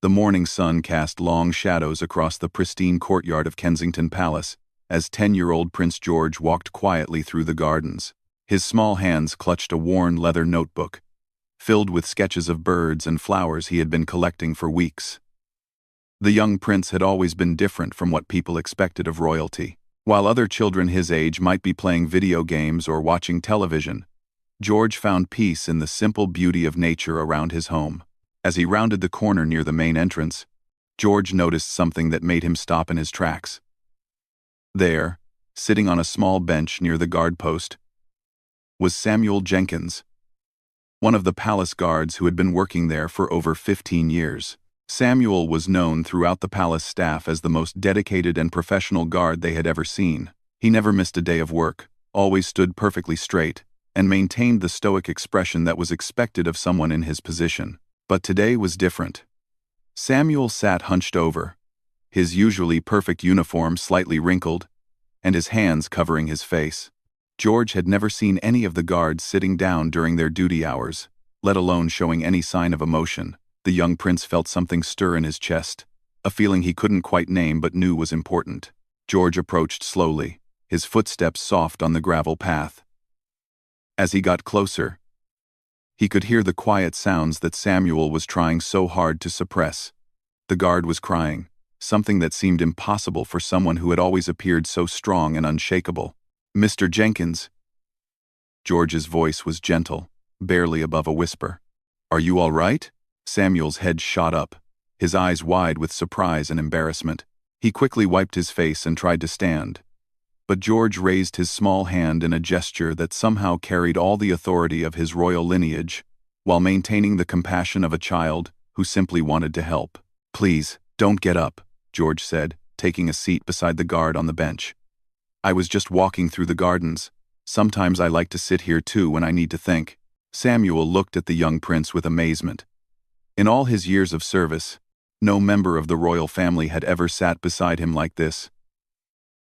The morning sun cast long shadows across the pristine courtyard of Kensington Palace as 10-year-old Prince George walked quietly through the gardens. His small hands clutched a worn leather notebook, filled with sketches of birds and flowers he had been collecting for weeks. The young prince had always been different from what people expected of royalty. While other children his age might be playing video games or watching television, George found peace in the simple beauty of nature around his home. As he rounded the corner near the main entrance, George noticed something that made him stop in his tracks. There, sitting on a small bench near the guard post, was Samuel Jenkins, one of the palace guards who had been working there for over 15 years. Samuel was known throughout the palace staff as the most dedicated and professional guard they had ever seen. He never missed a day of work, always stood perfectly straight, and maintained the stoic expression that was expected of someone in his position. But today was different. Samuel sat hunched over, his usually perfect uniform slightly wrinkled, and his hands covering his face. George had never seen any of the guards sitting down during their duty hours, let alone showing any sign of emotion. The young prince felt something stir in his chest, a feeling he couldn't quite name but knew was important. George approached slowly, his footsteps soft on the gravel path. As he got closer, he could hear the quiet sounds that Samuel was trying so hard to suppress. The guard was crying, something that seemed impossible for someone who had always appeared so strong and unshakable. "Mr. Jenkins." George's voice was gentle, barely above a whisper. "Are you all right?" Samuel's head shot up, his eyes wide with surprise and embarrassment. He quickly wiped his face and tried to stand, but George raised his small hand in a gesture that somehow carried all the authority of his royal lineage, while maintaining the compassion of a child who simply wanted to help. "Please, don't get up," George said, taking a seat beside the guard on the bench. "I was just walking through the gardens. Sometimes I like to sit here too when I need to think." Samuel looked at the young prince with amazement. In all his years of service, no member of the royal family had ever sat beside him like this.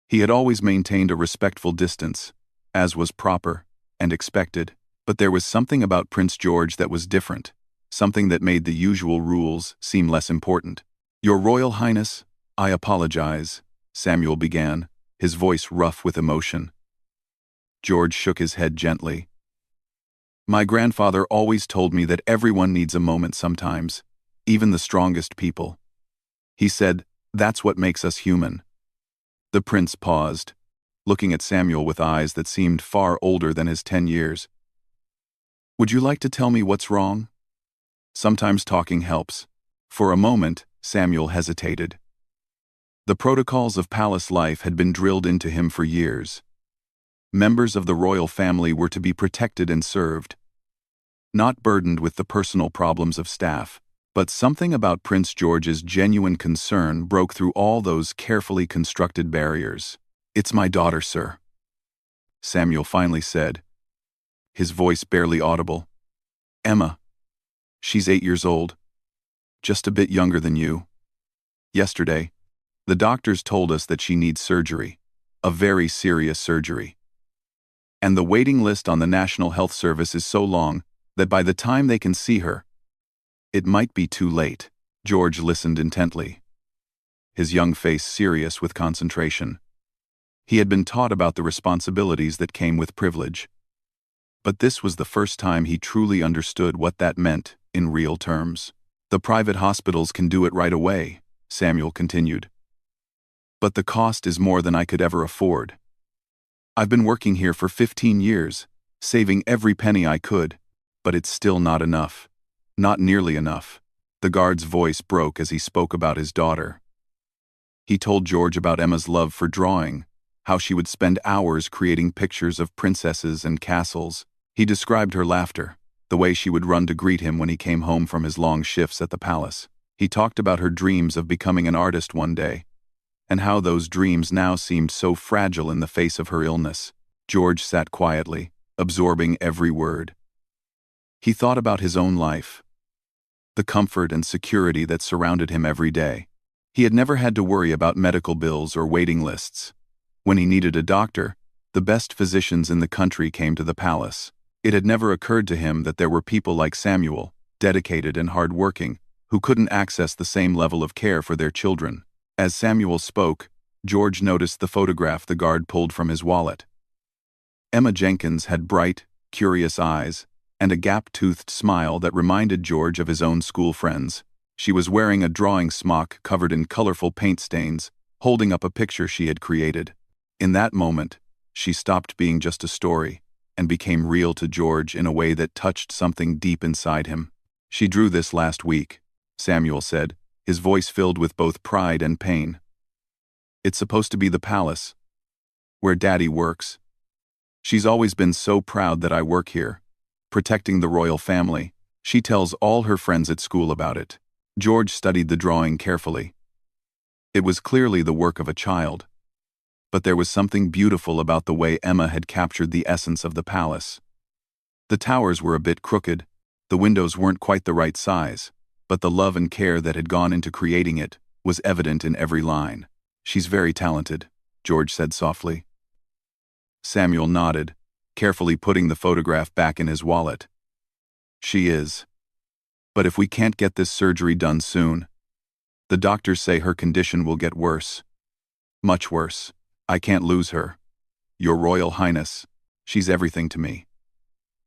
He had always maintained a respectful distance, as was proper and expected, but there was something about Prince George that was different, something that made the usual rules seem less important. "Your Royal Highness, I apologize," Samuel began, his voice rough with emotion. George shook his head gently. "My grandfather always told me that everyone needs a moment sometimes, even the strongest people. He said, that's what makes us human." The prince paused, looking at Samuel with eyes that seemed far older than his 10 years. "Would you like to tell me what's wrong? Sometimes talking helps." For a moment, Samuel hesitated. The protocols of palace life had been drilled into him for years. Members of the royal family were to be protected and served, not burdened with the personal problems of staff. But something about Prince George's genuine concern broke through all those carefully constructed barriers. "It's my daughter, sir," Samuel finally said, his voice barely audible. "Emma. She's 8 years old, just a bit younger than you. Yesterday, the doctors told us that she needs surgery, a very serious surgery. And the waiting list on the National Health Service is so long that by the time they can see her, it might be too late." George listened intently, his young face serious with concentration. He had been taught about the responsibilities that came with privilege, but this was the first time he truly understood what that meant in real terms. "The private hospitals can do it right away," Samuel continued. "But the cost is more than I could ever afford. I've been working here for 15 years, saving every penny I could, but it's still not enough. Not nearly enough." The guard's voice broke as he spoke about his daughter. He told George about Emma's love for drawing, how she would spend hours creating pictures of princesses and castles. He described her laughter, the way she would run to greet him when he came home from his long shifts at the palace. He talked about her dreams of becoming an artist one day, and how those dreams now seemed so fragile in the face of her illness. George sat quietly, absorbing every word. He thought about his own life, the comfort and security that surrounded him every day. He had never had to worry about medical bills or waiting lists. When he needed a doctor, the best physicians in the country came to the palace. It had never occurred to him that there were people like Samuel, dedicated and hard-working, who couldn't access the same level of care for their children. As Samuel spoke, George noticed the photograph the guard pulled from his wallet. Emma Jenkins had bright, curious eyes, and a gap-toothed smile that reminded George of his own school friends. She was wearing a drawing smock covered in colorful paint stains, holding up a picture she had created. In that moment, she stopped being just a story and became real to George in a way that touched something deep inside him. "She drew this last week," Samuel said, his voice filled with both pride and pain. "It's supposed to be the palace, where Daddy works. She's always been so proud that I work here, protecting the royal family. She tells all her friends at school about it." George studied the drawing carefully. It was clearly the work of a child, but there was something beautiful about the way Emma had captured the essence of the palace. The towers were a bit crooked, the windows weren't quite the right size, but the love and care that had gone into creating it was evident in every line. "She's very talented," George said softly. Samuel nodded, carefully putting the photograph back in his wallet. "She is. But if we can't get this surgery done soon, the doctors say her condition will get worse. Much worse. I can't lose her. Your Royal Highness, she's everything to me.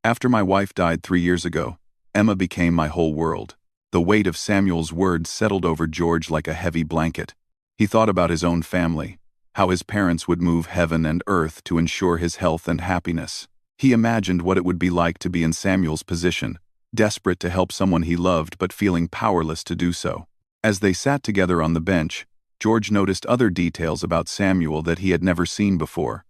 After my wife died 3 years ago, Emma became my whole world." The weight of Samuel's words settled over George like a heavy blanket. He thought about his own family, how his parents would move heaven and earth to ensure his health and happiness. He imagined what it would be like to be in Samuel's position, desperate to help someone he loved but feeling powerless to do so. As they sat together on the bench, George noticed other details about Samuel that he had never seen before.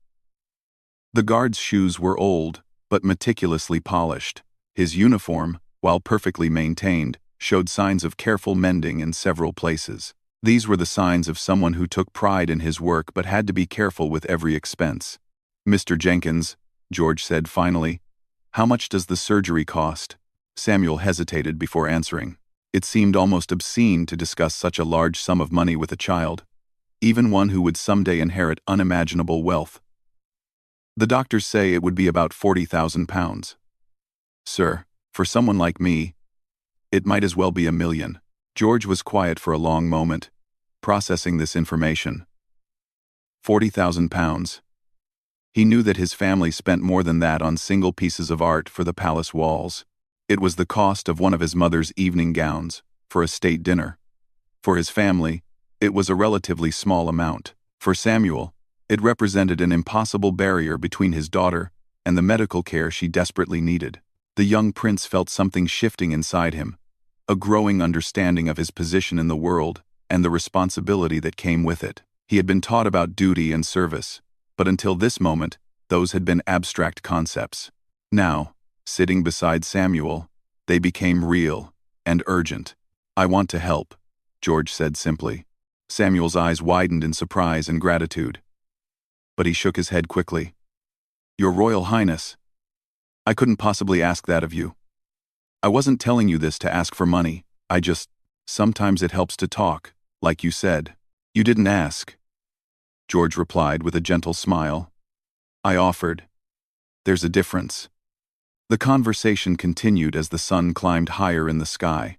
The guard's shoes were old, but meticulously polished. His uniform, while perfectly maintained, showed signs of careful mending in several places. These were the signs of someone who took pride in his work but had to be careful with every expense. "Mr. Jenkins," George said finally, "how much does the surgery cost?" Samuel hesitated before answering. It seemed almost obscene to discuss such a large sum of money with a child, even one who would someday inherit unimaginable wealth. "The doctors say it would be about £40,000. Sir, for someone like me, it might as well be £1 million. George was quiet for a long moment, processing this information. £40,000. He knew that his family spent more than that on single pieces of art for the palace walls. It was the cost of one of his mother's evening gowns for a state dinner. For his family, it was a relatively small amount. For Samuel, it represented an impossible barrier between his daughter and the medical care she desperately needed. The young prince felt something shifting inside him, a growing understanding of his position in the world and the responsibility that came with it. He had been taught about duty and service, but until this moment, those had been abstract concepts. Now, sitting beside Samuel, they became real and urgent. "I want to help," George said simply. Samuel's eyes widened in surprise and gratitude, but he shook his head quickly. "Your Royal Highness, I couldn't possibly ask that of you. I wasn't telling you this to ask for money. Sometimes it helps to talk, like you said." "You didn't ask," George replied with a gentle smile. "I offered. There's a difference." The conversation continued as the sun climbed higher in the sky.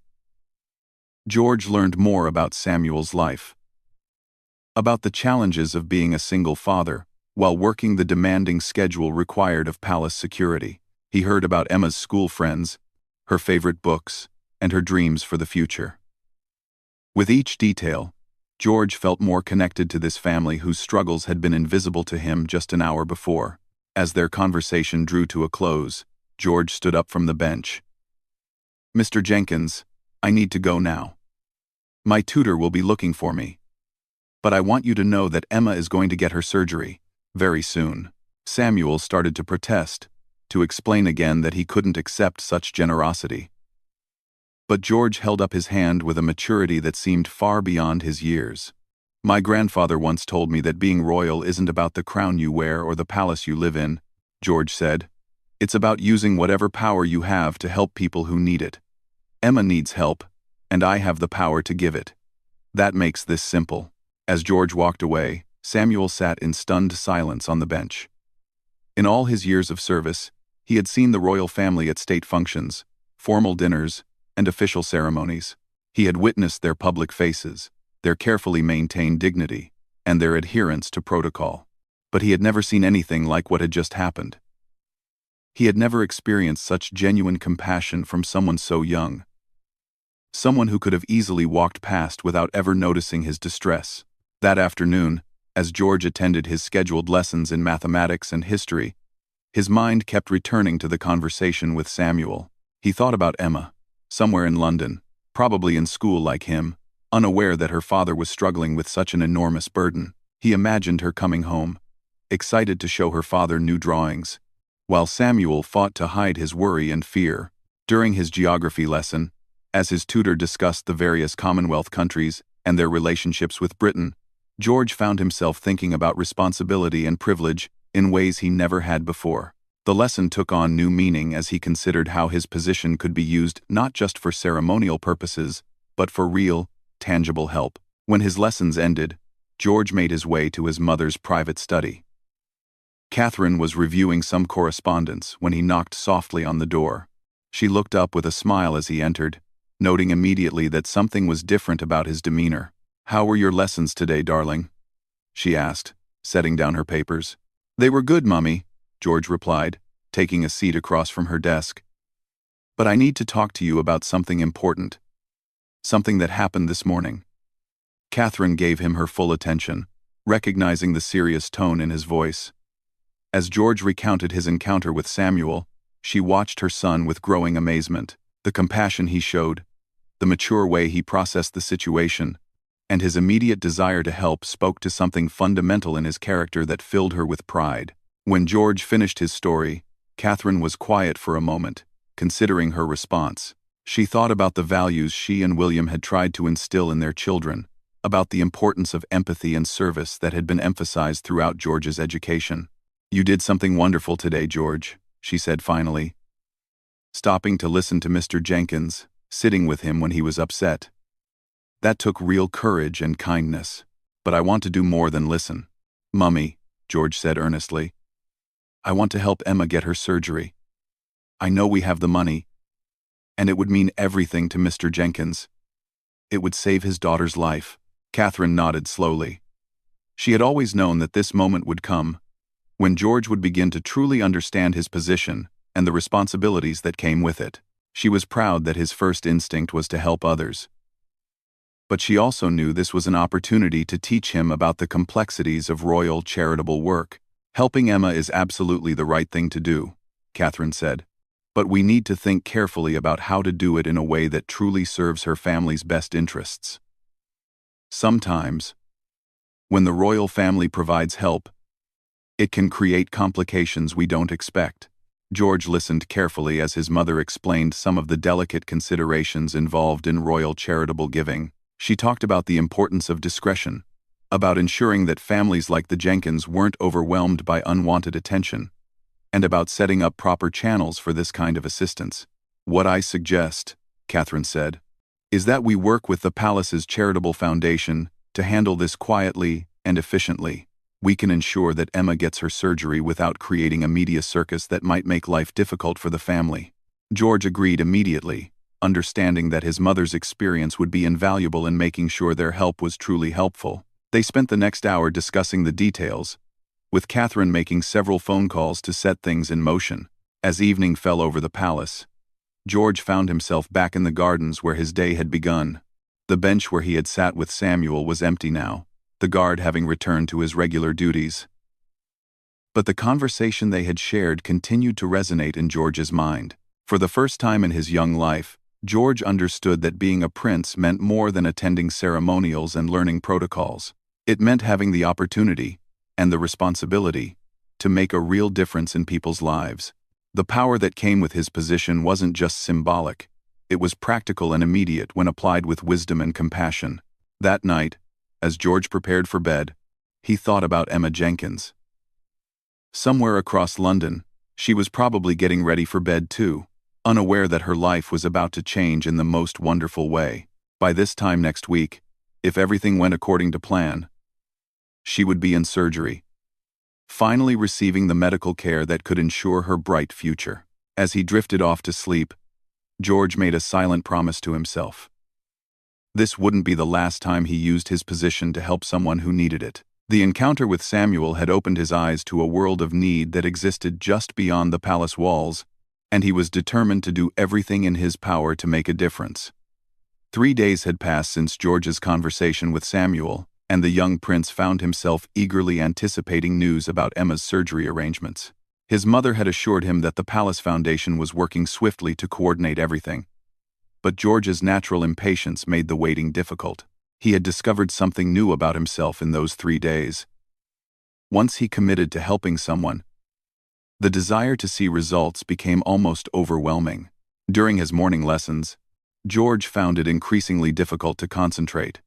George learned more about Samuel's life, about the challenges of being a single father while working the demanding schedule required of palace security. He heard about Emma's school friends, her favorite books, and her dreams for the future. With each detail, George felt more connected to this family whose struggles had been invisible to him just an hour before. As their conversation drew to a close, George stood up from the bench. "Mr. Jenkins, I need to go now. My tutor will be looking for me. But I want you to know that Emma is going to get her surgery very soon." Samuel started to protest, to explain again that he couldn't accept such generosity. But George held up his hand with a maturity that seemed far beyond his years. "My grandfather once told me that being royal isn't about the crown you wear or the palace you live in," George said. "It's about using whatever power you have to help people who need it. Emma needs help, and I have the power to give it. That makes this simple." As George walked away, Samuel sat in stunned silence on the bench. In all his years of service, he had seen the royal family at state functions, formal dinners, and official ceremonies. He had witnessed their public faces, their carefully maintained dignity, and their adherence to protocol. But he had never seen anything like what had just happened. He had never experienced such genuine compassion from someone so young. Someone who could have easily walked past without ever noticing his distress. That afternoon, as George attended his scheduled lessons in mathematics and history, his mind kept returning to the conversation with Samuel. He thought about Emma, somewhere in London, probably in school like him, unaware that her father was struggling with such an enormous burden. He imagined her coming home, excited to show her father new drawings, while Samuel fought to hide his worry and fear. During his geography lesson, as his tutor discussed the various Commonwealth countries and their relationships with Britain, George found himself thinking about responsibility and privilege in ways he never had before. The lesson took on new meaning as he considered how his position could be used not just for ceremonial purposes, but for real, tangible help. When his lessons ended, George made his way to his mother's private study. Catherine was reviewing some correspondence when he knocked softly on the door. She looked up with a smile as he entered, noting immediately that something was different about his demeanor. "How were your lessons today, darling?" she asked, setting down her papers. "They were good, Mummy," George replied, taking a seat across from her desk. "But I need to talk to you about something important. Something that happened this morning." Catherine gave him her full attention, recognizing the serious tone in his voice. As George recounted his encounter with Samuel, she watched her son with growing amazement. The compassion he showed, the mature way he processed the situation, and his immediate desire to help spoke to something fundamental in his character that filled her with pride. When George finished his story, Catherine was quiet for a moment, considering her response. She thought about the values she and William had tried to instill in their children, about the importance of empathy and service that had been emphasized throughout George's education. "You did something wonderful today, George," she said finally, stopping to listen to Mr. Jenkins, sitting with him when he was upset. "That took real courage and kindness. But I want to do more than listen." "Mummy," George said earnestly, "I want to help Emma get her surgery. I know we have the money, and it would mean everything to Mr. Jenkins. It would save his daughter's life." Catherine nodded slowly. She had always known that this moment would come, when George would begin to truly understand his position and the responsibilities that came with it. She was proud that his first instinct was to help others. But she also knew this was an opportunity to teach him about the complexities of royal charitable work. "Helping Emma is absolutely the right thing to do," Catherine said. "But we need to think carefully about how to do it in a way that truly serves her family's best interests. Sometimes, when the royal family provides help, it can create complications we don't expect." George listened carefully as his mother explained some of the delicate considerations involved in royal charitable giving. She talked about the importance of discretion, about ensuring that families like the Jenkins weren't overwhelmed by unwanted attention, and about setting up proper channels for this kind of assistance. "What I suggest," Catherine said, "is that we work with the palace's charitable foundation to handle this quietly and efficiently. We can ensure that Emma gets her surgery without creating a media circus that might make life difficult for the family." George agreed immediately, understanding that his mother's experience would be invaluable in making sure their help was truly helpful. They spent the next hour discussing the details, with Catherine making several phone calls to set things in motion. As evening fell over the palace, George found himself back in the gardens where his day had begun. The bench where he had sat with Samuel was empty now, the guard having returned to his regular duties. But the conversation they had shared continued to resonate in George's mind. For the first time in his young life, George understood that being a prince meant more than attending ceremonials and learning protocols. It meant having the opportunity, and the responsibility, to make a real difference in people's lives. The power that came with his position wasn't just symbolic, it was practical and immediate when applied with wisdom and compassion. That night, as George prepared for bed, he thought about Emma Jenkins. Somewhere across London, she was probably getting ready for bed too, unaware that her life was about to change in the most wonderful way. By this time next week, if everything went according to plan, she would be in surgery, finally receiving the medical care that could ensure her bright future. As he drifted off to sleep, George made a silent promise to himself. This wouldn't be the last time he used his position to help someone who needed it. The encounter with Samuel had opened his eyes to a world of need that existed just beyond the palace walls, and he was determined to do everything in his power to make a difference. 3 days had passed since George's conversation with Samuel, and the young prince found himself eagerly anticipating news about Emma's surgery arrangements. His mother had assured him that the Palace Foundation was working swiftly to coordinate everything. But George's natural impatience made the waiting difficult. He had discovered something new about himself in those 3 days. Once he committed to helping someone, the desire to see results became almost overwhelming. During his morning lessons, George found it increasingly difficult to concentrate.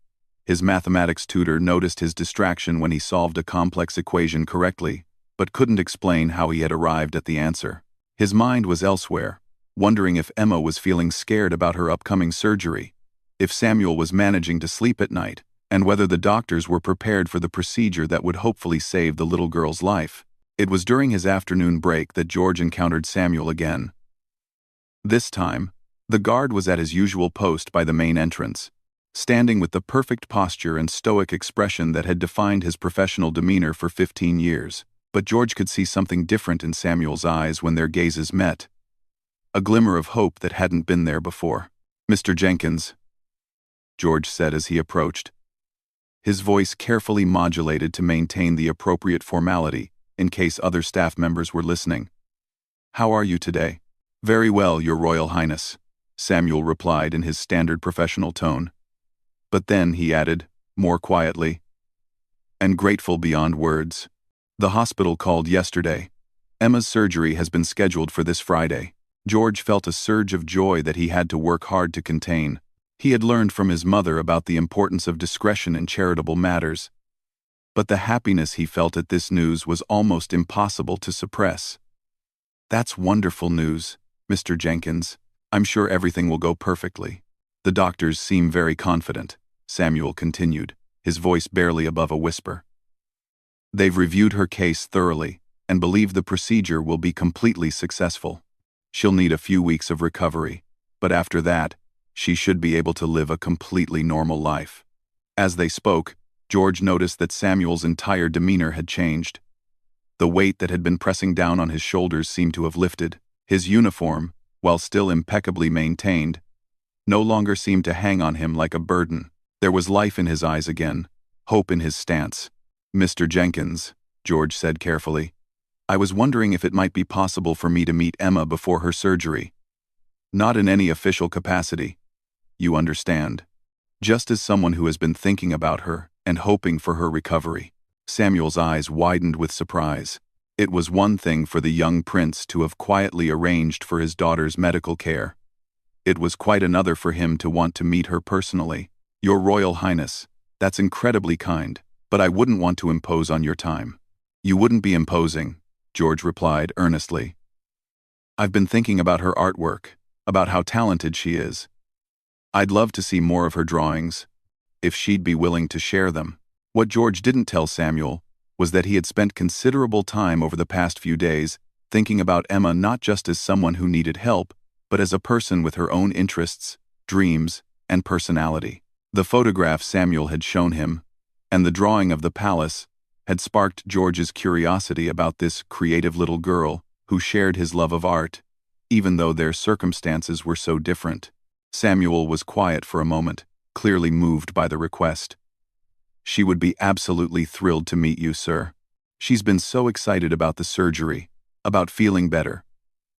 His mathematics tutor noticed his distraction when he solved a complex equation correctly, but couldn't explain how he had arrived at the answer. His mind was elsewhere, wondering if Emma was feeling scared about her upcoming surgery, if Samuel was managing to sleep at night, and whether the doctors were prepared for the procedure that would hopefully save the little girl's life. It was during his afternoon break that George encountered Samuel again. This time, the guard was at his usual post by the main entrance, standing with the perfect posture and stoic expression that had defined his professional demeanor for 15 years. But George could see something different in Samuel's eyes when their gazes met. A glimmer of hope that hadn't been there before. "Mr. Jenkins," George said as he approached, his voice carefully modulated to maintain the appropriate formality in case other staff members were listening. "How are you today?" "Very well, Your Royal Highness," Samuel replied in his standard professional tone. But then he added, more quietly, "and grateful beyond words. The hospital called yesterday. Emma's surgery has been scheduled for this Friday." George felt a surge of joy that he had to work hard to contain. He had learned from his mother about the importance of discretion in charitable matters. But the happiness he felt at this news was almost impossible to suppress. "That's wonderful news, Mr. Jenkins. I'm sure everything will go perfectly." "The doctors seem very confident," Samuel continued, his voice barely above a whisper. "They've reviewed her case thoroughly and believe the procedure will be completely successful. She'll need a few weeks of recovery, but after that, she should be able to live a completely normal life." As they spoke, George noticed that Samuel's entire demeanor had changed. The weight that had been pressing down on his shoulders seemed to have lifted. His uniform, while still impeccably maintained, no longer seemed to hang on him like a burden. There was life in his eyes again, hope in his stance. "Mr. Jenkins," George said carefully, "I was wondering if it might be possible for me to meet Emma before her surgery. Not in any official capacity. You understand. Just as someone who has been thinking about her and hoping for her recovery." Samuel's eyes widened with surprise. It was one thing for the young prince to have quietly arranged for his daughter's medical care. It was quite another for him to want to meet her personally. "Your Royal Highness, that's incredibly kind, but I wouldn't want to impose on your time." "You wouldn't be imposing," George replied earnestly. "I've been thinking about her artwork, about how talented she is. I'd love to see more of her drawings, if she'd be willing to share them." What George didn't tell Samuel was that he had spent considerable time over the past few days thinking about Emma not just as someone who needed help, but as a person with her own interests, dreams, and personality. The photograph Samuel had shown him, and the drawing of the palace, had sparked George's curiosity about this creative little girl who shared his love of art, even though their circumstances were so different. Samuel was quiet for a moment, clearly moved by the request. "She would be absolutely thrilled to meet you, sir. She's been so excited about the surgery, about feeling better.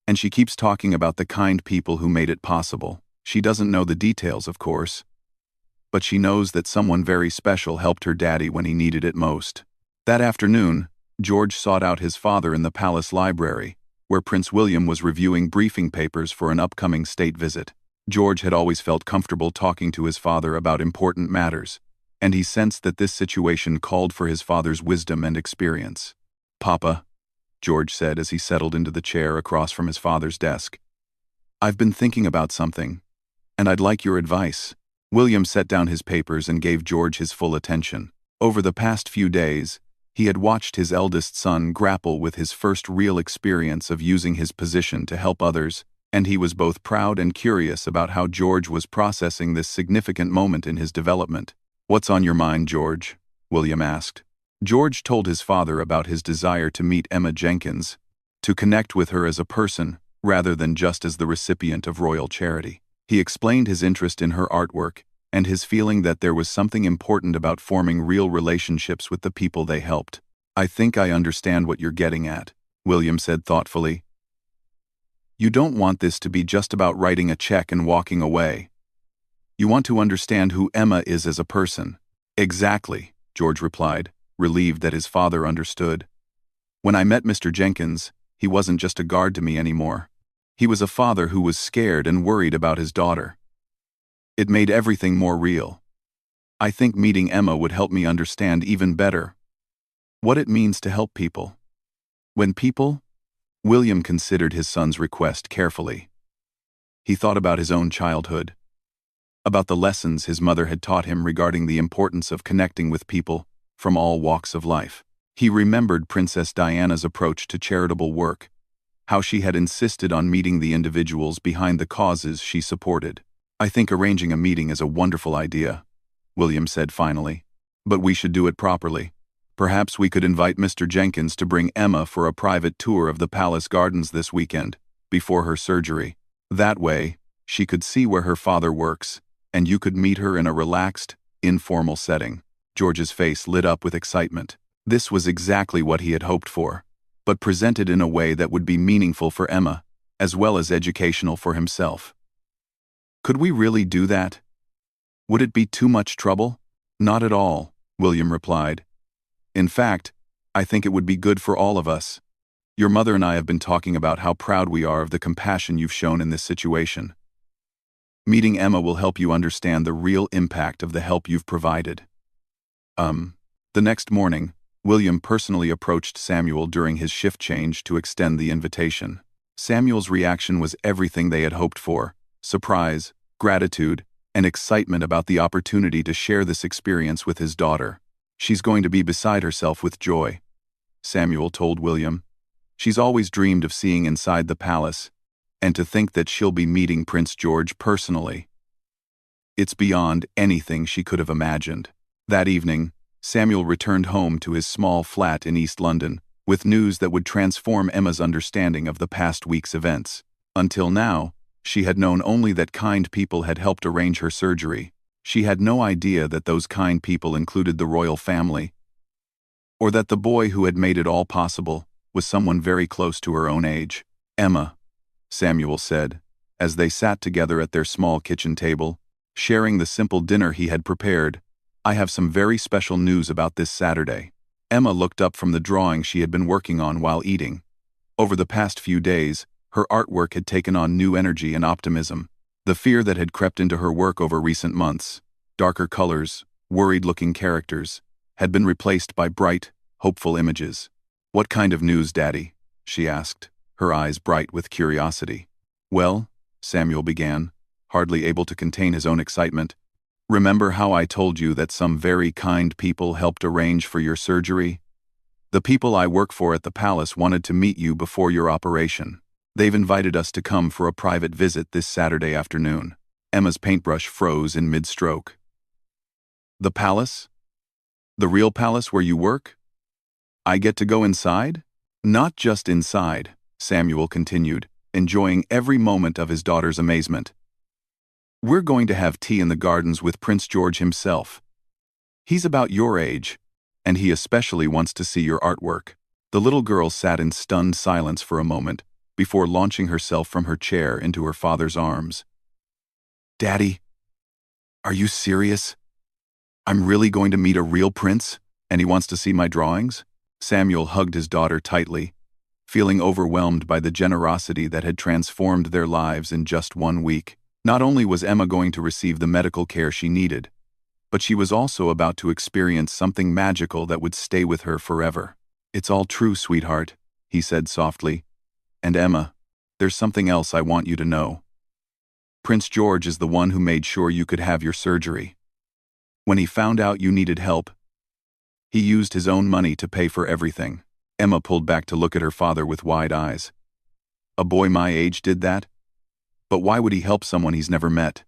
And she keeps talking about the kind people who made it possible. She doesn't know the details, of course. But she knows that someone very special helped her daddy when he needed it most." That afternoon, George sought out his father in the palace library, where Prince William was reviewing briefing papers for an upcoming state visit. George had always felt comfortable talking to his father about important matters, and he sensed that this situation called for his father's wisdom and experience. "Papa," George said as he settled into the chair across from his father's desk, "I've been thinking about something, and I'd like your advice." William set down his papers and gave George his full attention. Over the past few days, he had watched his eldest son grapple with his first real experience of using his position to help others and he was both proud and curious about how George was processing this significant moment in his development. "What's on your mind, George?" William asked. George told his father about his desire to meet Emma Jenkins, to connect with her as a person, rather than just as the recipient of royal charity. He explained his interest in her artwork, and his feeling that there was something important about forming real relationships with the people they helped. "I think I understand what you're getting at," William said thoughtfully. "You don't want this to be just about writing a check and walking away. You want to understand who Emma is as a person." "Exactly," George replied, relieved that his father understood. "When I met Mr. Jenkins, he wasn't just a guard to me anymore. He was a father who was scared and worried about his daughter. It made everything more real. I think meeting Emma would help me understand even better what it means to help people. When people—" William considered his son's request carefully. He thought about his own childhood, about the lessons his mother had taught him regarding the importance of connecting with people from all walks of life. He remembered Princess Diana's approach to charitable work, how she had insisted on meeting the individuals behind the causes she supported. "I think arranging a meeting is a wonderful idea," William said finally. "But we should do it properly. Perhaps we could invite Mr. Jenkins to bring Emma for a private tour of the palace gardens this weekend, before her surgery. That way, she could see where her father works, and you could meet her in a relaxed, informal setting." George's face lit up with excitement. This was exactly what he had hoped for, but presented in a way that would be meaningful for Emma, as well as educational for himself. "Could we really do that? Would it be too much trouble?" "Not at all," William replied. "In fact, I think it would be good for all of us. Your mother and I have been talking about how proud we are of the compassion you've shown in this situation. Meeting Emma will help you understand the real impact of the help you've provided." The next morning, William personally approached Samuel during his shift change to extend the invitation. Samuel's reaction was everything they had hoped for: surprise, gratitude, and excitement about the opportunity to share this experience with his daughter. "She's going to be beside herself with joy," Samuel told William. "She's always dreamed of seeing inside the palace, and to think that she'll be meeting Prince George personally. It's beyond anything she could have imagined." That evening, Samuel returned home to his small flat in East London, with news that would transform Emma's understanding of the past week's events. Until now, she had known only that kind people had helped arrange her surgery. She had no idea that those kind people included the royal family, or that the boy who had made it all possible was someone very close to her own age. "Emma," Samuel said, as they sat together at their small kitchen table, sharing the simple dinner he had prepared, "I have some very special news about this Saturday." Emma looked up from the drawing she had been working on while eating. Over the past few days, her artwork had taken on new energy and optimism. The fear that had crept into her work over recent months, darker colors, worried-looking characters, had been replaced by bright, hopeful images. "What kind of news, Daddy?" she asked, her eyes bright with curiosity. "Well," Samuel began, hardly able to contain his own excitement, "remember how I told you that some very kind people helped arrange for your surgery? The people I work for at the palace wanted to meet you before your operation. They've invited us to come for a private visit this Saturday afternoon." Emma's paintbrush froze in mid-stroke. "The palace? The real palace where you work? I get to go inside?" "Not just inside," Samuel continued, enjoying every moment of his daughter's amazement. "We're going to have tea in the gardens with Prince George himself. He's about your age, and he especially wants to see your artwork." The little girl sat in stunned silence for a moment, before launching herself from her chair into her father's arms. "Daddy, are you serious? I'm really going to meet a real prince, and he wants to see my drawings?" Samuel hugged his daughter tightly, feeling overwhelmed by the generosity that had transformed their lives in just 1 week. Not only was Emma going to receive the medical care she needed, but she was also about to experience something magical that would stay with her forever. "It's all true, sweetheart," he said softly. "And Emma, there's something else I want you to know. Prince George is the one who made sure you could have your surgery. When he found out you needed help, he used his own money to pay for everything." Emma pulled back to look at her father with wide eyes. "A boy my age did that?" But why would he help someone he's never met?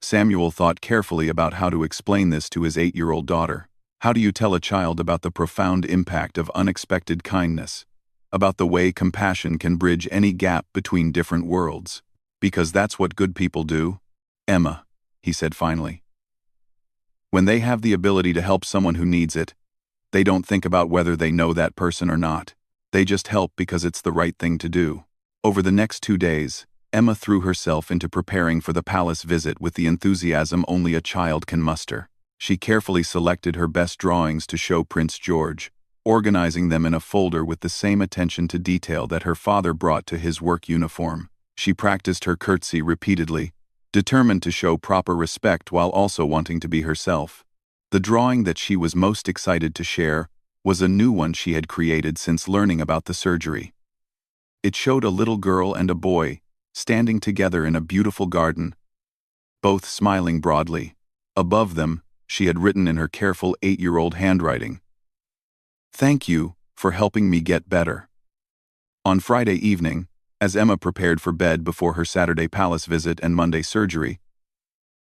Samuel thought carefully about how to explain this to his 8-year-old daughter. How do you tell a child about the profound impact of unexpected kindness? About the way compassion can bridge any gap between different worlds? Because that's what good people do. Emma, he said finally. When they have the ability to help someone who needs it, they don't think about whether they know that person or not. They just help because it's the right thing to do. Over the next 2 days, Emma threw herself into preparing for the palace visit with the enthusiasm only a child can muster. She carefully selected her best drawings to show Prince George, organizing them in a folder with the same attention to detail that her father brought to his work uniform. She practiced her curtsy repeatedly, determined to show proper respect while also wanting to be herself. The drawing that she was most excited to share was a new one she had created since learning about the surgery. It showed a little girl and a boy standing together in a beautiful garden, both smiling broadly. Above them, she had written in her careful 8-year-old handwriting, "Thank you for helping me get better." On Friday evening, as Emma prepared for bed before her Saturday palace visit and Monday surgery,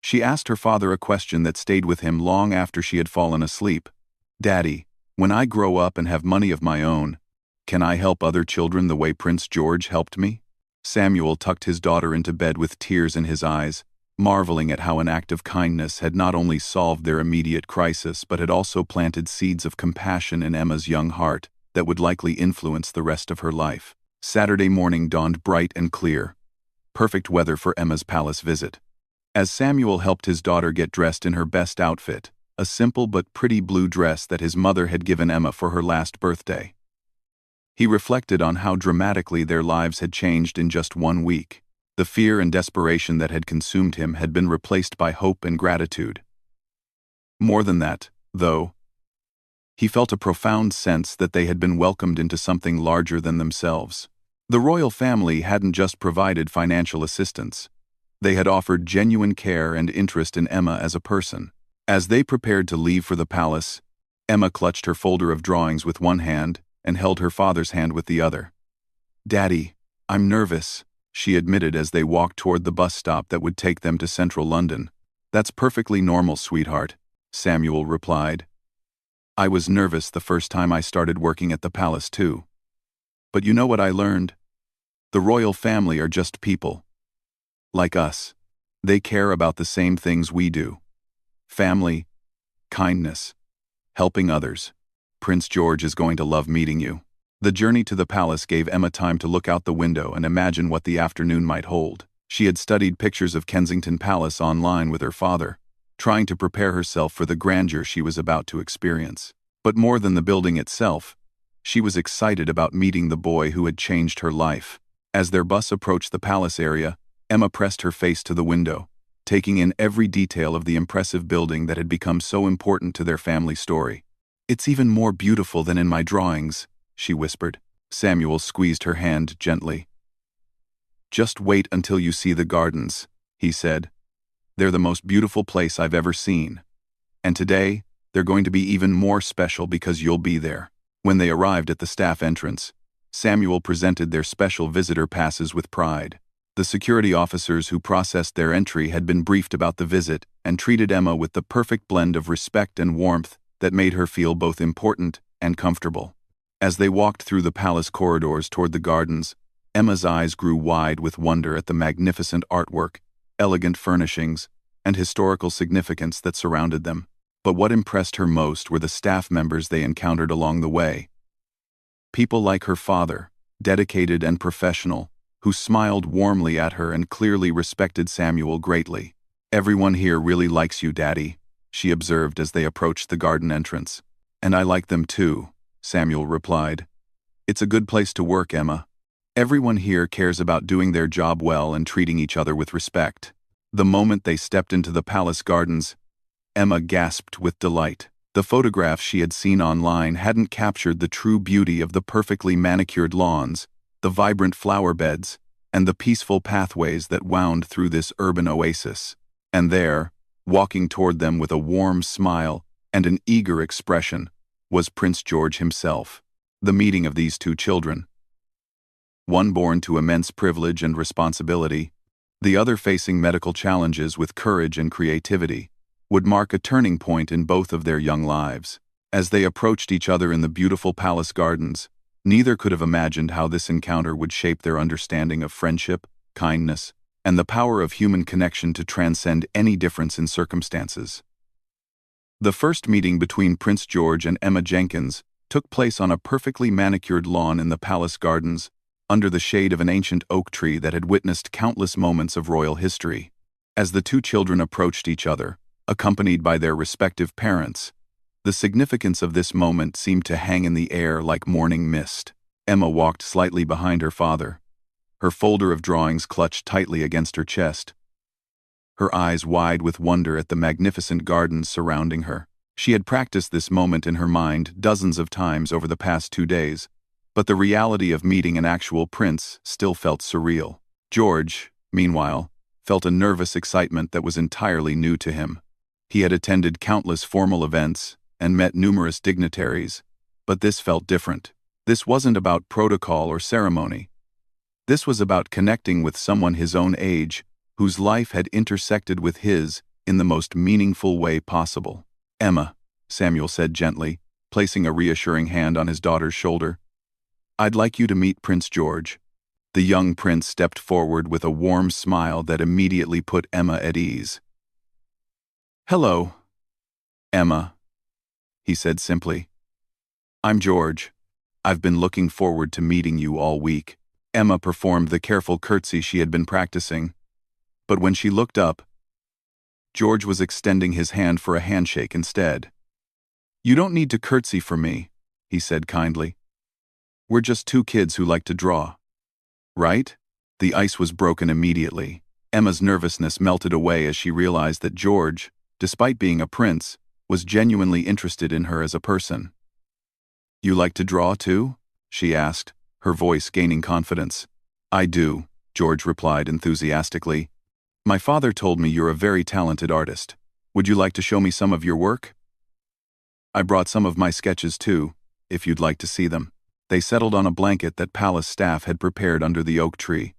she asked her father a question that stayed with him long after she had fallen asleep. "Daddy, when I grow up and have money of my own, can I help other children the way Prince George helped me?" Samuel tucked his daughter into bed with tears in his eyes, marveling at how an act of kindness had not only solved their immediate crisis but had also planted seeds of compassion in Emma's young heart that would likely influence the rest of her life. Saturday morning dawned bright and clear, perfect weather for Emma's palace visit. As Samuel helped his daughter get dressed in her best outfit, a simple but pretty blue dress that his mother had given Emma for her last birthday, he reflected on how dramatically their lives had changed in just 1 week. The fear and desperation that had consumed him had been replaced by hope and gratitude. More than that, though, he felt a profound sense that they had been welcomed into something larger than themselves. The royal family hadn't just provided financial assistance. They had offered genuine care and interest in Emma as a person. As they prepared to leave for the palace, Emma clutched her folder of drawings with one hand and held her father's hand with the other. "Daddy, I'm nervous," she admitted as they walked toward the bus stop that would take them to central London. "That's perfectly normal, sweetheart," Samuel replied. "I was nervous the first time I started working at the palace too. But you know what I learned? The royal family are just people. Like us. They care about the same things we do. Family, kindness, helping others. Prince George is going to love meeting you." The journey to the palace gave Emma time to look out the window and imagine what the afternoon might hold. She had studied pictures of Kensington Palace online with her father, trying to prepare herself for the grandeur she was about to experience. But more than the building itself, she was excited about meeting the boy who had changed her life. As their bus approached the palace area, Emma pressed her face to the window, taking in every detail of the impressive building that had become so important to their family story. "It's even more beautiful than in my drawings," she whispered. Samuel squeezed her hand gently. "Just wait until you see the gardens," he said. "They're the most beautiful place I've ever seen. And today, they're going to be even more special because you'll be there." When they arrived at the staff entrance, Samuel presented their special visitor passes with pride. The security officers who processed their entry had been briefed about the visit and treated Emma with the perfect blend of respect and warmth that made her feel both important and comfortable. As they walked through the palace corridors toward the gardens, Emma's eyes grew wide with wonder at the magnificent artwork, elegant furnishings, and historical significance that surrounded them. But what impressed her most were the staff members they encountered along the way. People like her father, dedicated and professional, who smiled warmly at her and clearly respected Samuel greatly. "Everyone here really likes you, Daddy," she observed as they approached the garden entrance. "And I like them too," Samuel replied. "It's a good place to work, Emma. Everyone here cares about doing their job well and treating each other with respect." The moment they stepped into the palace gardens, Emma gasped with delight. The photographs she had seen online hadn't captured the true beauty of the perfectly manicured lawns, the vibrant flower beds, and the peaceful pathways that wound through this urban oasis. And there, walking toward them with a warm smile and an eager expression, was Prince George himself. The meeting of these two children, one born to immense privilege and responsibility, the other facing medical challenges with courage and creativity, would mark a turning point in both of their young lives. As they approached each other in the beautiful palace gardens, neither could have imagined how this encounter would shape their understanding of friendship, kindness, and the power of human connection to transcend any difference in circumstances. The first meeting between Prince George and Emma Jenkins took place on a perfectly manicured lawn in the palace gardens, under the shade of an ancient oak tree that had witnessed countless moments of royal history. As the two children approached each other, accompanied by their respective parents, the significance of this moment seemed to hang in the air like morning mist. Emma walked slightly behind her father, her folder of drawings clutched tightly against her chest, her eyes wide with wonder at the magnificent gardens surrounding her. She had practiced this moment in her mind dozens of times over the past 2 days, but the reality of meeting an actual prince still felt surreal. George, meanwhile, felt a nervous excitement that was entirely new to him. He had attended countless formal events and met numerous dignitaries, but this felt different. This wasn't about protocol or ceremony. This was about connecting with someone his own age, whose life had intersected with his in the most meaningful way possible. "Emma," Samuel said gently, placing a reassuring hand on his daughter's shoulder, "I'd like you to meet Prince George." The young prince stepped forward with a warm smile that immediately put Emma at ease. "Hello, Emma," he said simply. "I'm George. I've been looking forward to meeting you all week." Emma performed the careful curtsy she had been practicing, but when she looked up, George was extending his hand for a handshake instead. "You don't need to curtsy for me," he said kindly. "We're just two kids who like to draw. Right?" The ice was broken immediately. Emma's nervousness melted away as she realized that George, despite being a prince, was genuinely interested in her as a person. "You like to draw too?" she asked, her voice gaining confidence. "I do," George replied enthusiastically. "My father told me you're a very talented artist. Would you like to show me some of your work? I brought some of my sketches too, if you'd like to see them." They settled on a blanket that palace staff had prepared under the oak tree,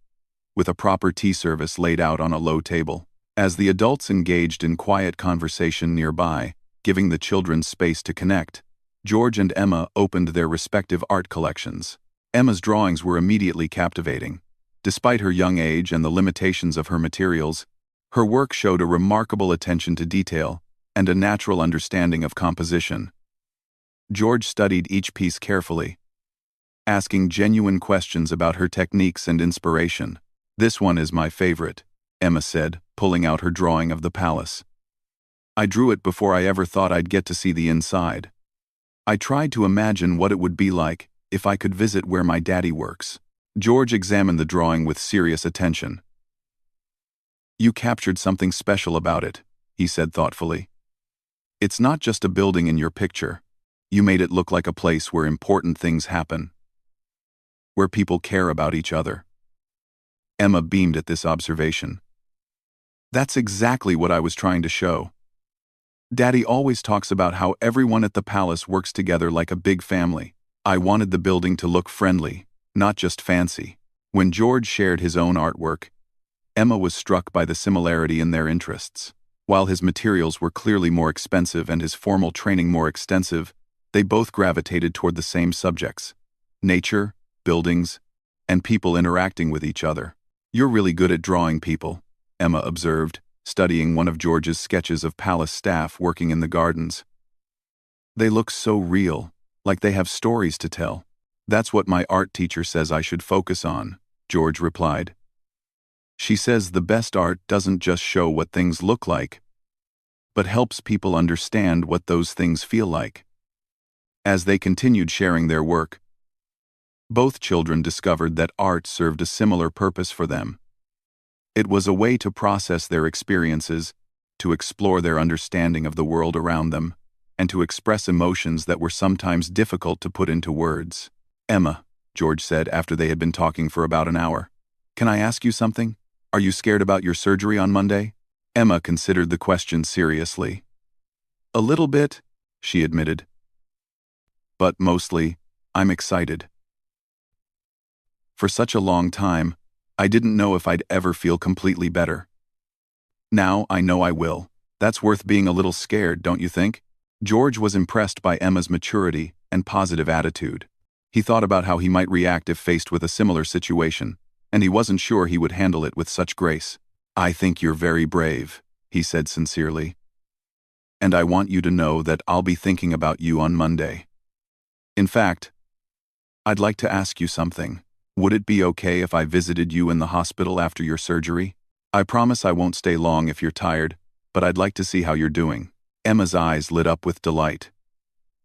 with a proper tea service laid out on a low table. As the adults engaged in quiet conversation nearby, giving the children space to connect, George and Emma opened their respective art collections. Emma's drawings were immediately captivating. Despite her young age and the limitations of her materials, her work showed a remarkable attention to detail and a natural understanding of composition. George studied each piece carefully, asking genuine questions about her techniques and inspiration. "This one is my favorite," Emma said, pulling out her drawing of the palace. "I drew it before I ever thought I'd get to see the inside. I tried to imagine what it would be like if I could visit where my daddy works." George examined the drawing with serious attention. "You captured something special about it," he said thoughtfully. "It's not just a building in your picture. You made it look like a place where important things happen, where people care about each other." Emma beamed at this observation. "That's exactly what I was trying to show. Daddy always talks about how everyone at the palace works together like a big family. I wanted the building to look friendly, not just fancy." When George shared his own artwork, Emma was struck by the similarity in their interests. While his materials were clearly more expensive and his formal training more extensive, they both gravitated toward the same subjects: nature, buildings, and people interacting with each other. "You're really good at drawing people," Emma observed, studying one of George's sketches of palace staff working in the gardens. "They look so real, like they have stories to tell." "That's what my art teacher says I should focus on," George replied. "She says the best art doesn't just show what things look like, but helps people understand what those things feel like." As they continued sharing their work, both children discovered that art served a similar purpose for them. It was a way to process their experiences, to explore their understanding of the world around them, and to express emotions that were sometimes difficult to put into words. "Emma," George said after they had been talking for about an hour, "can I ask you something? Are you scared about your surgery on Monday?" Emma considered the question seriously. "A little bit," she admitted. "But mostly, I'm excited. For such a long time, I didn't know if I'd ever feel completely better. Now I know I will. That's worth being a little scared, don't you think? George was impressed by Emma's maturity and positive attitude. He thought about how he might react if faced with a similar situation, and he wasn't sure he would handle it with such grace. I think you're very brave, he said sincerely. And I want you to know that I'll be thinking about you on Monday. In fact, I'd like to ask you something. Would it be okay if I visited you in the hospital after your surgery? I promise I won't stay long if you're tired, but I'd like to see how you're doing. Emma's eyes lit up with delight.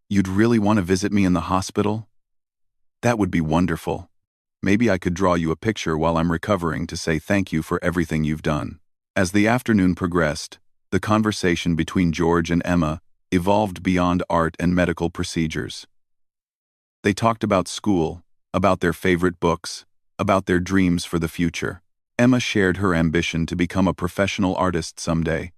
You'd really want to visit me in the hospital? That would be wonderful. Maybe I could draw you a picture while I'm recovering to say thank you for everything you've done. As the afternoon progressed, the conversation between George and Emma evolved beyond art and medical procedures. They talked about school, about their favorite books, about their dreams for the future. Emma shared her ambition to become a professional artist someday,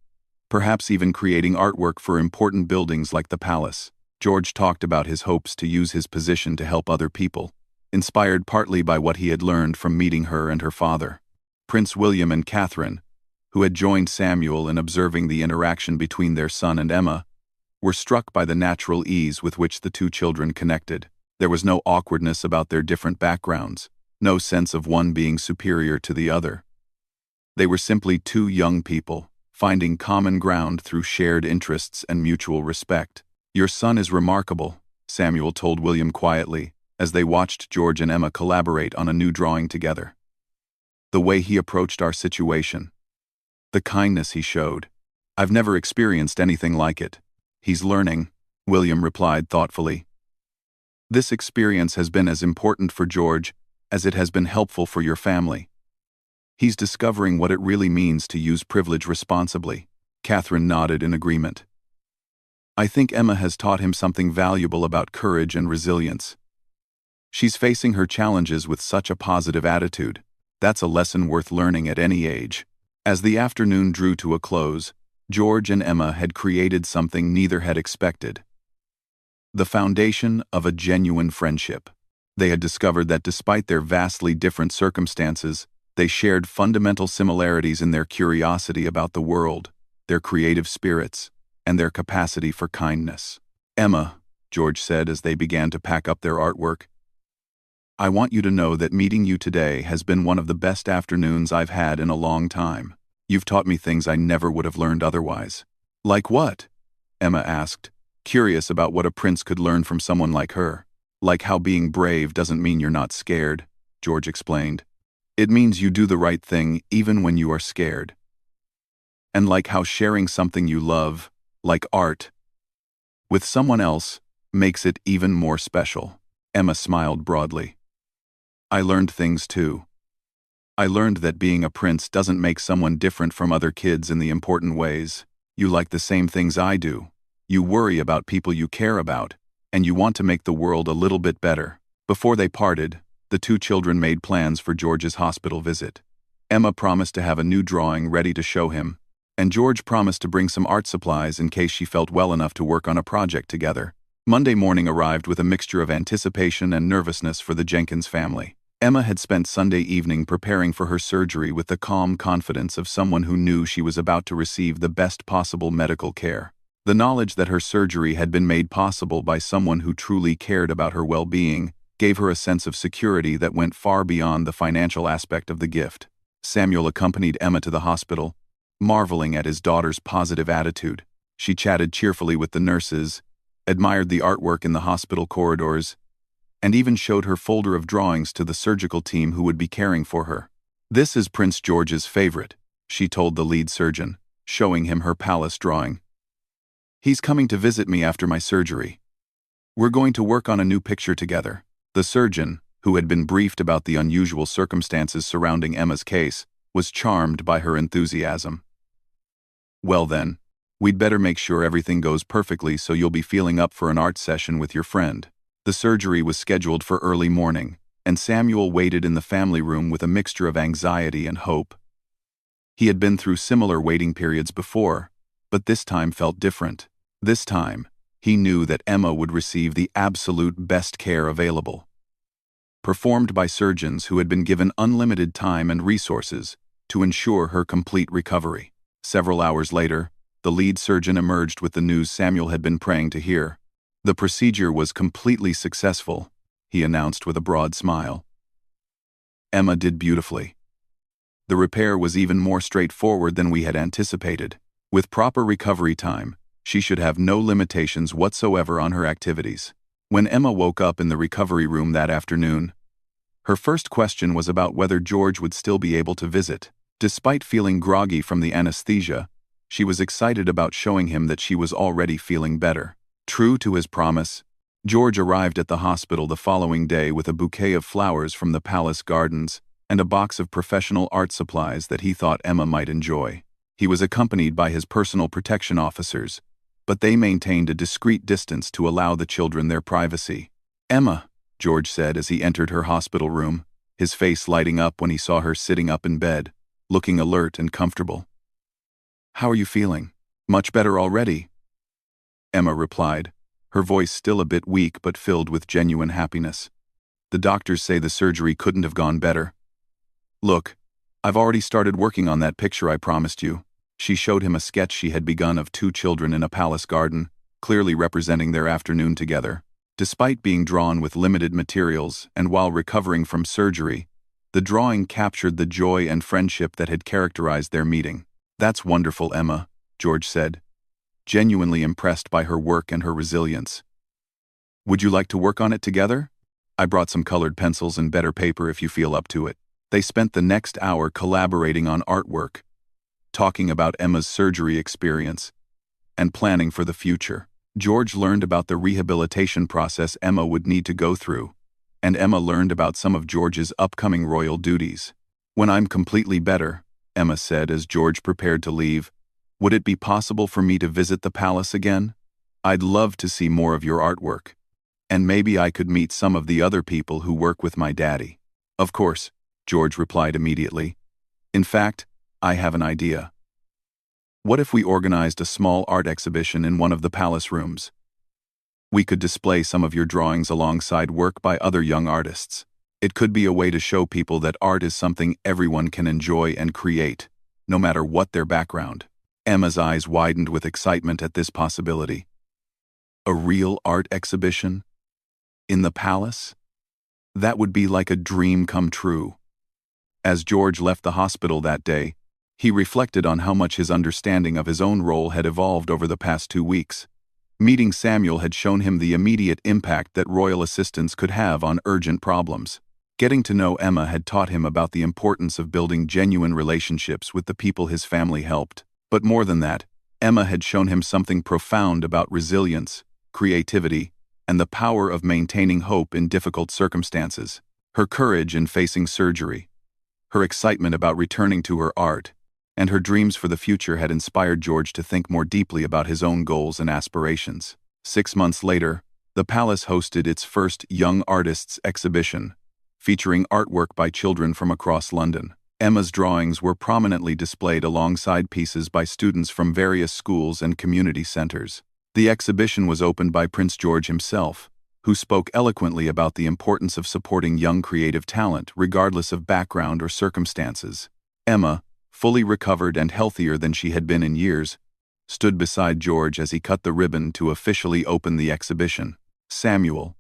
perhaps even creating artwork for important buildings like the palace. George talked about his hopes to use his position to help other people, inspired partly by what he had learned from meeting her and her father. Prince William and Catherine, who had joined Samuel in observing the interaction between their son and Emma, were struck by the natural ease with which the two children connected. There was no awkwardness about their different backgrounds, no sense of one being superior to the other. They were simply two young people, finding common ground through shared interests and mutual respect. Your son is remarkable, Samuel told William quietly, as they watched George and Emma collaborate on a new drawing together. The way he approached our situation, the kindness he showed. I've never experienced anything like it. He's learning, William replied thoughtfully. This experience has been as important for George as it has been helpful for your family. He's discovering what it really means to use privilege responsibly. Catherine nodded in agreement. I think Emma has taught him something valuable about courage and resilience. She's facing her challenges with such a positive attitude. That's a lesson worth learning at any age. As the afternoon drew to a close, George and Emma had created something neither had expected. The foundation of a genuine friendship. They had discovered that despite their vastly different circumstances, they shared fundamental similarities in their curiosity about the world, their creative spirits, and their capacity for kindness. Emma, George said as they began to pack up their artwork, I want you to know that meeting you today has been one of the best afternoons I've had in a long time. You've taught me things I never would have learned otherwise. Like what? Emma asked, curious about what a prince could learn from someone like her. Like how being brave doesn't mean you're not scared, George explained. It means you do the right thing even when you are scared. And like how sharing something you love, like art, with someone else makes it even more special. Emma smiled broadly. I learned things too. I learned that being a prince doesn't make someone different from other kids in the important ways. You like the same things I do. You worry about people you care about, and you want to make the world a little bit better. Before they parted, the two children made plans for George's hospital visit. Emma promised to have a new drawing ready to show him, and George promised to bring some art supplies in case she felt well enough to work on a project together. Monday morning arrived with a mixture of anticipation and nervousness for the Jenkins family. Emma had spent Sunday evening preparing for her surgery with the calm confidence of someone who knew she was about to receive the best possible medical care. The knowledge that her surgery had been made possible by someone who truly cared about her well-being gave her a sense of security that went far beyond the financial aspect of the gift. Samuel accompanied Emma to the hospital, marveling at his daughter's positive attitude. She chatted cheerfully with the nurses, admired the artwork in the hospital corridors, and even showed her folder of drawings to the surgical team who would be caring for her. This is Prince George's favorite, she told the lead surgeon, showing him her palace drawing. He's coming to visit me after my surgery. We're going to work on a new picture together. The surgeon, who had been briefed about the unusual circumstances surrounding Emma's case, was charmed by her enthusiasm. Well then, we'd better make sure everything goes perfectly so you'll be feeling up for an art session with your friend. The surgery was scheduled for early morning, and Samuel waited in the family room with a mixture of anxiety and hope. He had been through similar waiting periods before, but this time felt different. This time, he knew that Emma would receive the absolute best care available. performed by surgeons who had been given unlimited time and resources to ensure her complete recovery. Several hours later, the lead surgeon emerged with the news Samuel had been praying to hear. "The procedure was completely successful," he announced with a broad smile. "Emma did beautifully. The repair was even more straightforward than we had anticipated. With proper recovery time, she should have no limitations whatsoever on her activities." When Emma woke up in the recovery room that afternoon, her first question was about whether George would still be able to visit. Despite feeling groggy from the anesthesia, she was excited about showing him that she was already feeling better. True to his promise, George arrived at the hospital the following day with a bouquet of flowers from the palace gardens and a box of professional art supplies that he thought Emma might enjoy. He was accompanied by his personal protection officers, but they maintained a discreet distance to allow the children their privacy. "Emma," George said as he entered her hospital room, his face lighting up when he saw her sitting up in bed, looking alert and comfortable. "How are you feeling? Much better already?" Emma replied, her voice still a bit weak but filled with genuine happiness. "The doctors say the surgery couldn't have gone better. Look, I've already started working on that picture I promised you." She showed him a sketch she had begun of two children in a palace garden, clearly representing their afternoon together. Despite being drawn with limited materials and while recovering from surgery, the drawing captured the joy and friendship that had characterized their meeting. "That's wonderful, Emma," George said, genuinely impressed by her work and her resilience. "Would you like to work on it together? I brought some colored pencils and better paper if you feel up to it." They spent the next hour collaborating on artwork, talking about Emma's surgery experience, and planning for the future. George learned about the rehabilitation process Emma would need to go through, and Emma learned about some of George's upcoming royal duties. "When I'm completely better," Emma said as George prepared to leave, "would it be possible for me to visit the palace again? I'd love to see more of your artwork. And maybe I could meet some of the other people who work with my daddy." "Of course," George replied immediately. "In fact, I have an idea. What if we organized a small art exhibition in one of the palace rooms? We could display some of your drawings alongside work by other young artists. It could be a way to show people that art is something everyone can enjoy and create, no matter what their background." Emma's eyes widened with excitement at this possibility. A real art exhibition? In the palace? That would be like a dream come true. As George left the hospital that day, he reflected on how much his understanding of his own role had evolved over the past 2 weeks. Meeting Samuel had shown him the immediate impact that royal assistance could have on urgent problems. Getting to know Emma had taught him about the importance of building genuine relationships with the people his family helped. But more than that, Emma had shown him something profound about resilience, creativity, and the power of maintaining hope in difficult circumstances. Her courage in facing surgery, her excitement about returning to her art, and her dreams for the future had inspired George to think more deeply about his own goals and aspirations. 6 months later, the palace hosted its first Young Artists exhibition, featuring artwork by children from across London. Emma's drawings were prominently displayed alongside pieces by students from various schools and community centers. The exhibition was opened by Prince George himself, who spoke eloquently about the importance of supporting young creative talent regardless of background or circumstances. Emma, fully recovered and healthier than she had been in years, stood beside George as he cut the ribbon to officially open the exhibition. Samuel,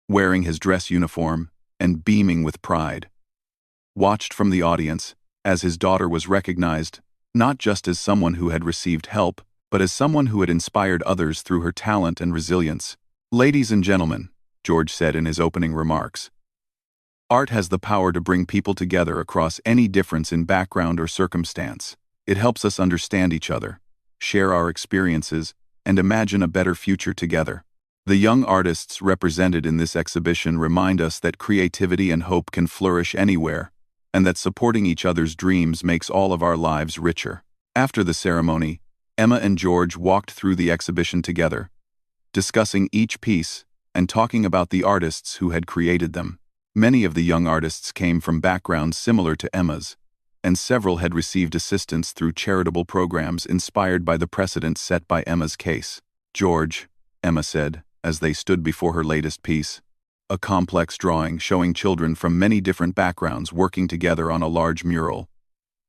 wearing his dress uniform and beaming with pride, watched from the audience as his daughter was recognized not just as someone who had received help, but as someone who had inspired others through her talent and resilience. "Ladies and gentlemen," George said in his opening remarks, "art has the power to bring people together across any difference in background or circumstance. It helps us understand each other, share our experiences, and imagine a better future together. The young artists represented in this exhibition remind us that creativity and hope can flourish anywhere, and that supporting each other's dreams makes all of our lives richer." After the ceremony, Emma and George walked through the exhibition together, discussing each piece and talking about the artists who had created them. Many of the young artists came from backgrounds similar to Emma's, and several had received assistance through charitable programs inspired by the precedent set by Emma's case. "George," Emma said, as they stood before her latest piece, a complex drawing showing children from many different backgrounds working together on a large mural.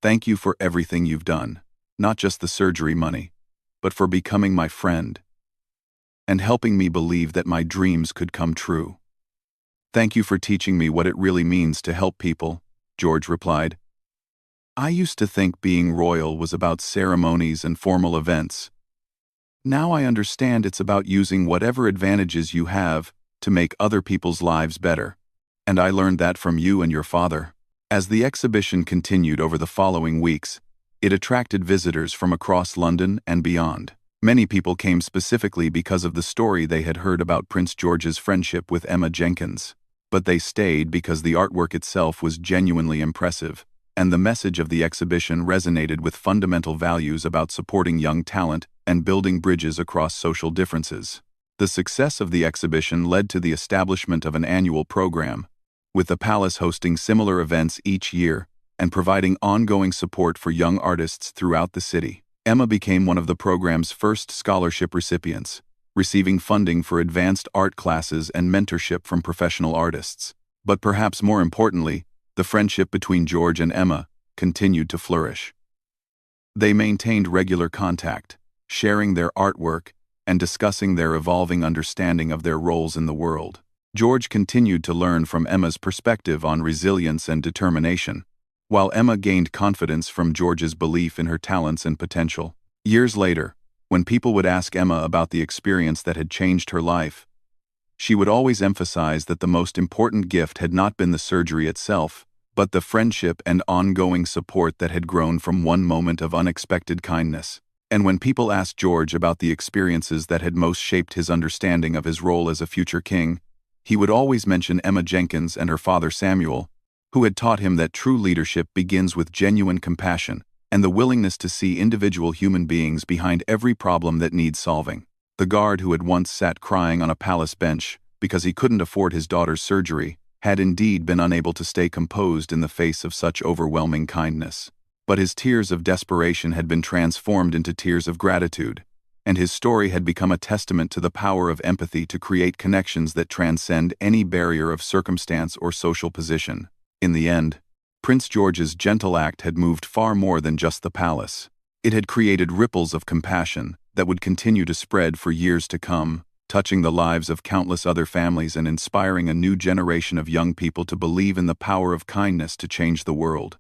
Thank you for everything you've done, not just the surgery money, but for becoming my friend and helping me believe that my dreams could come true. Thank you for teaching me what it really means to help people, George replied. I used to think being royal was about ceremonies and formal events. Now I understand it's about using whatever advantages you have to make other people's lives better. And I learned that from you and your father. As the exhibition continued over the following weeks, it attracted visitors from across London and beyond. Many people came specifically because of the story they had heard about Prince George's friendship with Emma Jenkins. But they stayed because the artwork itself was genuinely impressive, and the message of the exhibition resonated with fundamental values about supporting young talent and building bridges across social differences. The success of the exhibition led to the establishment of an annual program, with the palace hosting similar events each year and providing ongoing support for young artists throughout the city. Emma became one of the program's first scholarship recipients, receiving funding for advanced art classes and mentorship from professional artists. But perhaps more importantly, the friendship between George and Emma continued to flourish. They maintained regular contact, sharing their artwork and discussing their evolving understanding of their roles in the world. George continued to learn from Emma's perspective on resilience and determination, while Emma gained confidence from George's belief in her talents and potential. Years later, when people would ask Emma about the experience that had changed her life, she would always emphasize that the most important gift had not been the surgery itself, but the friendship and ongoing support that had grown from one moment of unexpected kindness. And when people asked George about the experiences that had most shaped his understanding of his role as a future king, he would always mention Emma Jenkins and her father Samuel, who had taught him that true leadership begins with genuine compassion and the willingness to see individual human beings behind every problem that needs solving. The guard who had once sat crying on a palace bench because he couldn't afford his daughter's surgery had indeed been unable to stay composed in the face of such overwhelming kindness. But his tears of desperation had been transformed into tears of gratitude, and his story had become a testament to the power of empathy to create connections that transcend any barrier of circumstance or social position. In the end, Prince George's gentle act had moved far more than just the palace. It had created ripples of compassion that would continue to spread for years to come, touching the lives of countless other families and inspiring a new generation of young people to believe in the power of kindness to change the world.